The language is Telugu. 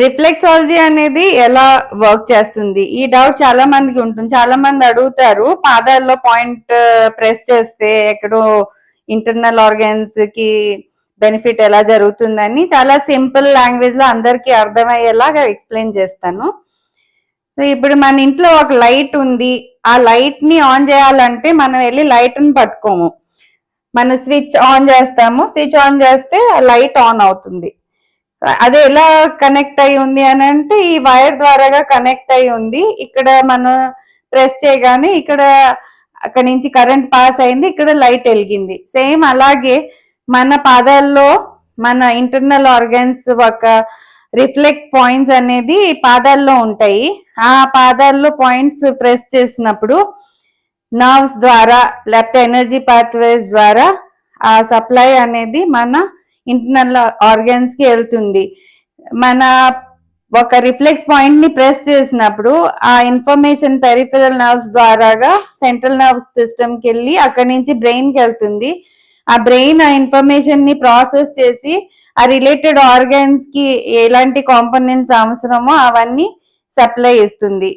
రిఫ్లెక్సాలజీ అనేది ఎలా వర్క్ చేస్తుంది? ఈ డౌట్ చాలా మందికి ఉంటుంది. చాలా మంది అడుగుతారు, పాదాల్లో పాయింట్ ప్రెస్ చేస్తే ఎక్కడో ఇంటర్నల్ ఆర్గన్స్ కి బెనిఫిట్ ఎలా జరుగుతుందని చాలా సింపుల్ లాంగ్వేజ్ లో అందరికీ అర్థమయ్యేలాగా ఎక్స్ప్లెయిన్ చేస్తాను. సో ఇప్పుడు మన ఇంట్లో ఒక లైట్ ఉంది, ఆ లైట్ ని ఆన్ చేయాలంటే మనం వెళ్ళి లైట్ ని పట్టుకోము, మన స్విచ్ ఆన్ చేస్తాము, స్విచ్ ఆన్ చేస్తే లైట్ ఆన్ అవుతుంది. అది ఎలా కనెక్ట్ అయి ఉంది అని అంటే ఈ వైర్ ద్వారాగా కనెక్ట్ అయి ఉంది. ఇక్కడ మనం ప్రెస్ చేయగానే ఇక్కడ అక్కడ నుంచి కరెంట్ పాస్ అయింది, ఇక్కడ లైట్ వెలిగింది. సేమ్ అలాగే మన పాదాల్లో మన ఇంటర్నల్ ఆర్గన్స్ ఒక రిఫ్లెక్ట్ పాయింట్స్ అనేది పాదాల్లో ఉంటాయి. ఆ పాదాల్లో పాయింట్స్ ప్రెస్ చేసినప్పుడు నర్వ్స్ ద్వారా లేకపోతే ఎనర్జీ పాత్వేస్ ద్వారా ఆ సప్లై అనేది మన ఇంటర్నల్ ఆర్గన్స్ కి వెళ్తుంది. మన ఒక రిఫ్లెక్స్ పాయింట్ ని ప్రెస్ చేసినప్పుడు ఆ ఇన్ఫర్మేషన్ పెరిఫెరల్ నర్వ్స్ ద్వారాగా సెంట్రల్ నర్వ్స్ సిస్టమ్ కి వెళ్ళి అక్కడి నుంచి బ్రెయిన్ కి వెళ్తుంది. ఆ బ్రెయిన్ ఆ ఇన్ఫర్మేషన్ ని ప్రాసెస్ చేసి ఆ రిలేటెడ్ ఆర్గన్స్ కి ఎలాంటి కాంపోనెంట్స్ అవసరమో అవన్నీ సప్లై ఇస్తుంది.